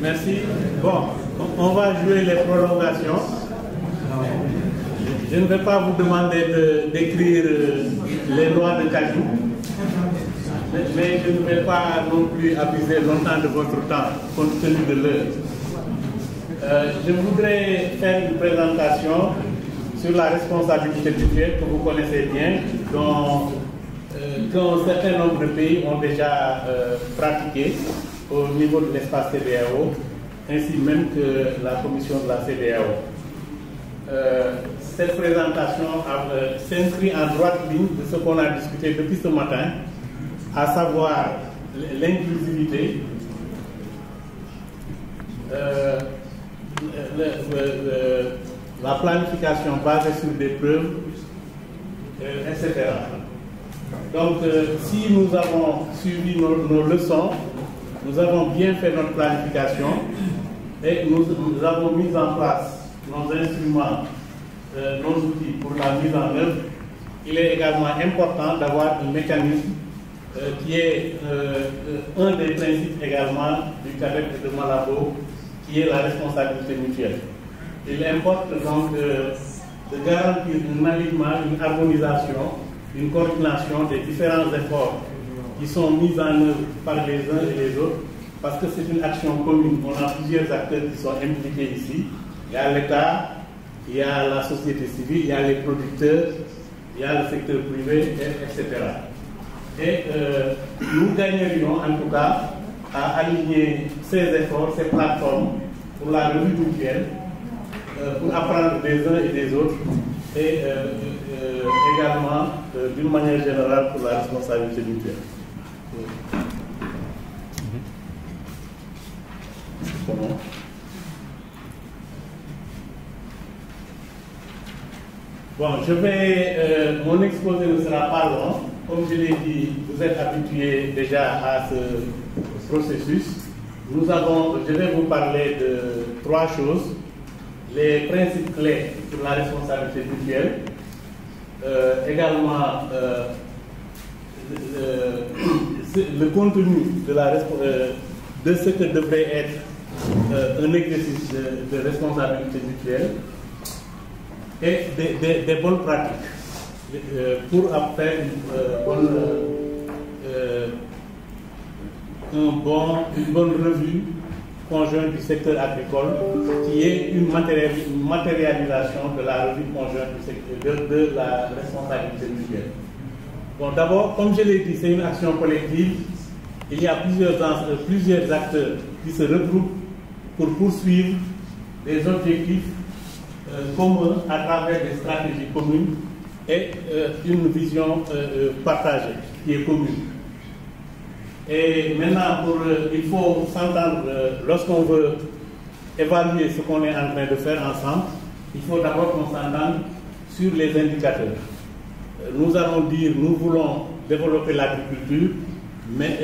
Merci. Bon, on va jouer les prolongations. Je ne vais pas vous demander d'écrire les lois de Cadieux, mais je ne vais pas non plus abuser longtemps de votre temps, compte tenu de l'heure. Je voudrais faire une présentation sur la responsabilité mutuelle que vous connaissez bien, qu'un certain nombre de pays ont déjà pratiqué au niveau de l'espace CEDEAO, ainsi même que la commission de la CEDEAO. Cette présentation s'inscrit en droite ligne de ce qu'on a discuté depuis ce matin, à savoir l'inclusivité, la planification basée sur des preuves, etc. Donc, si nous avons suivi nos leçons, nous avons bien fait notre planification et nous avons mis en place nos instruments, nos outils pour la mise en œuvre. Il est également important d'avoir un mécanisme qui est un des principes également du CADEC et de Malabo, qui est la responsabilité mutuelle. Il importe donc de garantir un alignement, une harmonisation, une coordination des différents efforts qui sont mis en œuvre par les uns et les autres, parce que c'est une action commune. On a plusieurs acteurs qui sont impliqués ici. Il y a l'État, il y a la société civile, il y a les producteurs, il y a le secteur privé, etc. Et nous gagnerions en tout cas à aligner ces efforts, ces plateformes pour la revue mutuelle, pour apprendre des uns et des autres, et également d'une manière générale pour la responsabilité mutuelle. Comment? Bon, mon exposé ne sera pas long. Comme je l'ai dit, vous êtes habitués déjà à ce processus. Je vais vous parler de trois choses. Les principes clés sur la responsabilité mutuelle, également le contenu de ce que devrait être un exercice de responsabilité mutuelle et des bonnes pratiques pour faire une bonne revue conjointe du secteur agricole, qui est une matérialisation de la revue conjointe du secteur, de la responsabilité mutuelle. Bon, d'abord, comme je l'ai dit, c'est une action collective. Il y a plusieurs acteurs qui se regroupent pour poursuivre des objectifs communs à travers des stratégies communes et une vision partagée qui est commune. Et maintenant, il faut s'entendre, lorsqu'on veut évaluer ce qu'on est en train de faire ensemble, il faut d'abord qu'on s'entende sur les indicateurs. Nous allons dire, nous voulons développer l'agriculture, mais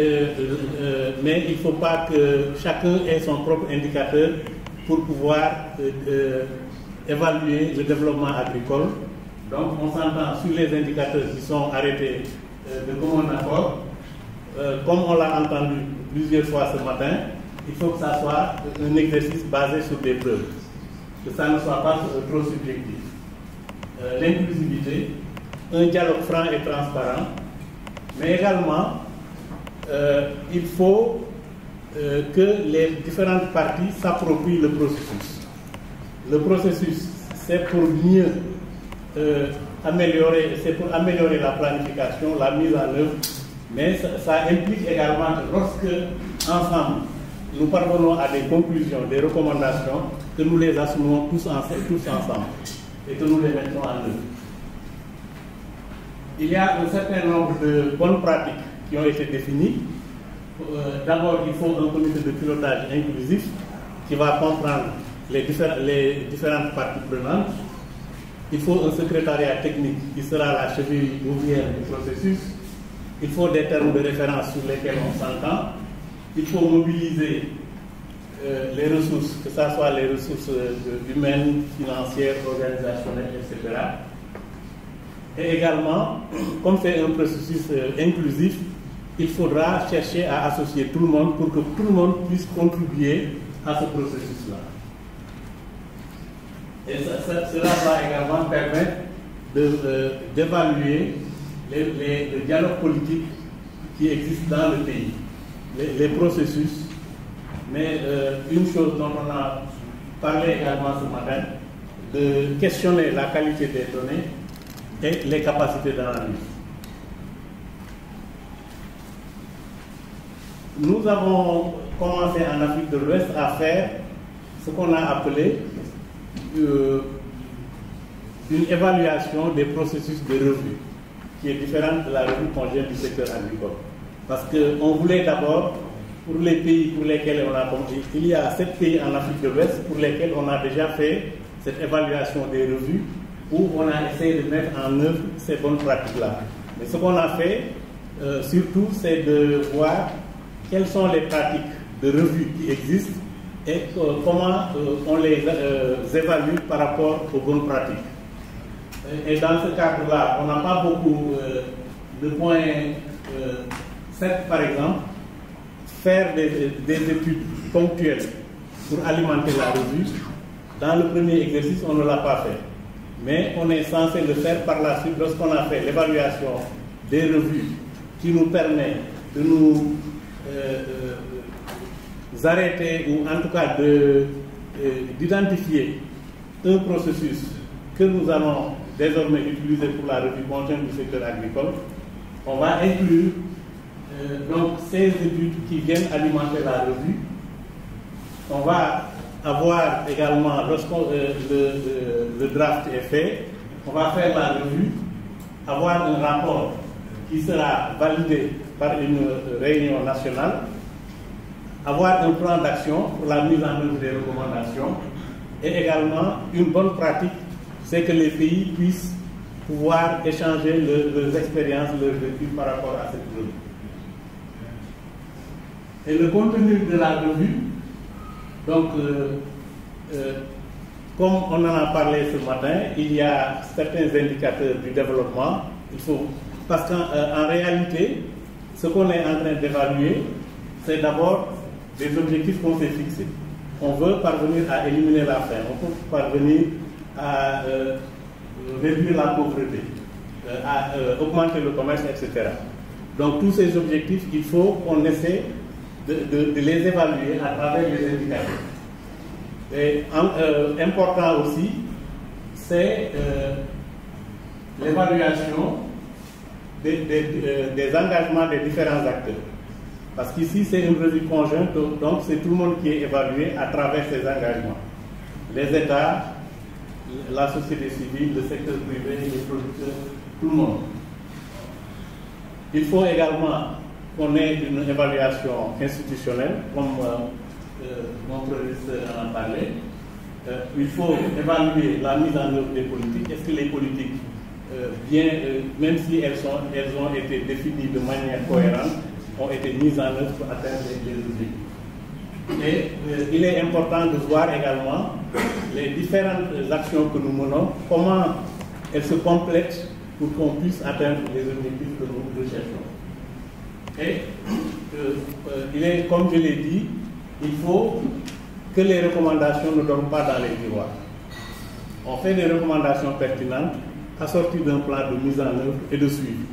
il ne faut pas que chacun ait son propre indicateur pour pouvoir évaluer le développement agricole. Donc on s'entend sur les indicateurs qui sont arrêtés de commun accord. Comme on l'a entendu plusieurs fois ce matin, il faut que ça soit un exercice basé sur des preuves, que ça ne soit pas trop subjectif. L'inclusivité, un dialogue franc et transparent, mais également il faut que les différentes parties s'approprient le processus. Le processus, c'est pour mieux améliorer la planification, la mise en œuvre, mais ça implique également que lorsque, ensemble, nous parvenons à des conclusions, des recommandations, que nous les assumons tous ensemble et que nous les mettons en œuvre. Il y a un certain nombre de bonnes pratiques qui ont été définies. D'abord, il faut un comité de pilotage inclusif qui va comprendre les différentes parties prenantes. Il faut un secrétariat technique qui sera la cheville ouvrière du processus. Il faut des termes de référence sur lesquels on s'entend. Il faut mobiliser les ressources, que ce soit les ressources humaines, financières, organisationnelles, etc. Et également, comme c'est un processus inclusif, il faudra chercher à associer tout le monde pour que tout le monde puisse contribuer à ce processus-là. Et cela va également permettre d'évaluer le dialogue politique qui existe dans le pays, les processus. Mais une chose dont on a parlé également ce matin, de questionner la qualité des données et les capacités d'analyse. Nous avons commencé en Afrique de l'Ouest à faire ce qu'on a appelé une évaluation des processus de revue, qui est différente de la revue conjointe du secteur agricole. Parce qu'on voulait d'abord, pour les pays pour lesquels on a compris, il y a 7 pays en Afrique de l'Ouest pour lesquels on a déjà fait cette évaluation des revues, où on a essayé de mettre en œuvre ces bonnes pratiques-là. Mais ce qu'on a fait, surtout, c'est de voir quelles sont les pratiques de revue qui existent et comment on les évalue par rapport aux bonnes pratiques. Et dans ce cadre-là, on n'a pas beaucoup de points. 7, par exemple, faire des études ponctuelles pour alimenter la revue. Dans le premier exercice, on ne l'a pas fait. Mais on est censé le faire par la suite lorsqu'on a fait l'évaluation des revues qui nous permet de nous arrêter ou en tout cas d'identifier un processus que nous allons désormais utiliser pour la revue conjointe du secteur agricole. On va inclure donc ces études qui viennent alimenter la revue. On va avoir également, lorsque le draft est fait, on va faire la revue, avoir un rapport qui sera validé par une réunion nationale, avoir un plan d'action pour la mise en œuvre des recommandations et également une bonne pratique, c'est que les pays puissent pouvoir échanger leurs expériences, leurs vécus par rapport à cette revue. Et le contenu de la revue, donc, comme on en a parlé ce matin, il y a certains indicateurs du développement. Parce qu'en réalité, ce qu'on est en train d'évaluer, c'est d'abord des objectifs qu'on s'est fixés. On veut parvenir à éliminer la faim, on peut parvenir à réduire la pauvreté, à augmenter le commerce, etc. Donc tous ces objectifs, il faut qu'on essaie de les évaluer à travers les indicateurs. Et important aussi, c'est l'évaluation des engagements des différents acteurs. Parce qu'ici, c'est une revue conjointe, donc c'est tout le monde qui est évalué à travers ces engagements. Les États, la société civile, le secteur privé, les producteurs, tout le monde. Il faut également qu'on ait une évaluation institutionnelle, comme mon professeur en a parlé. Il faut évaluer la mise en œuvre des politiques. Est-ce que les politiques, même si elles ont été définies de manière cohérente, ont été mises en œuvre pour atteindre les objectifs. Et il est important de voir également les différentes actions que nous menons, comment elles se complètent pour qu'on puisse atteindre les objectifs que nous recherchons. Et il est, comme je l'ai dit, il faut que les recommandations ne dorment pas dans les tiroirs. On fait des recommandations pertinentes assorties d'un plan de mise en œuvre et de suivi.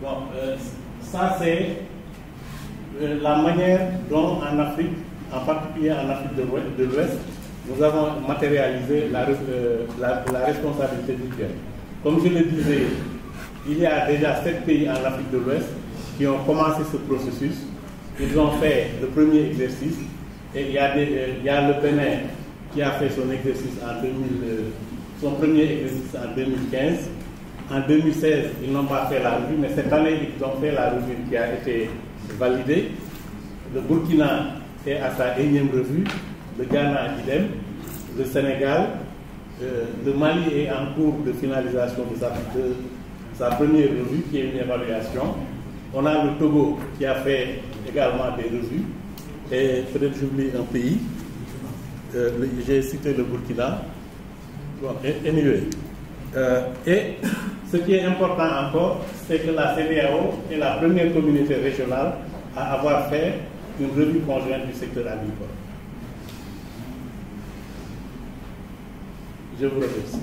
Bon, ça c'est la manière dont en Afrique, en particulier en Afrique de l'Ouest, nous avons matérialisé la responsabilité mutuelle. Comme je le disais, il y a déjà 7 pays en Afrique de l'Ouest qui ont commencé ce processus. Ils ont fait le premier exercice et il y a le Bénin qui a fait son premier exercice en 2015. En 2016, ils n'ont pas fait la revue, mais cette année, ils ont fait la revue qui a été validée. Le Burkina est à sa énième revue, le Ghana idem, le Sénégal, le Mali est en cours de finalisation de sa première revue, qui est une évaluation. On a le Togo qui a fait également des revues, et peut-être j'oublie un pays, j'ai cité le Burkina. Bon, anyway. Et ce qui est important encore, c'est que la CEDEAO est la première communauté régionale à avoir fait une revue conjointe du secteur agricole. Je vous remercie.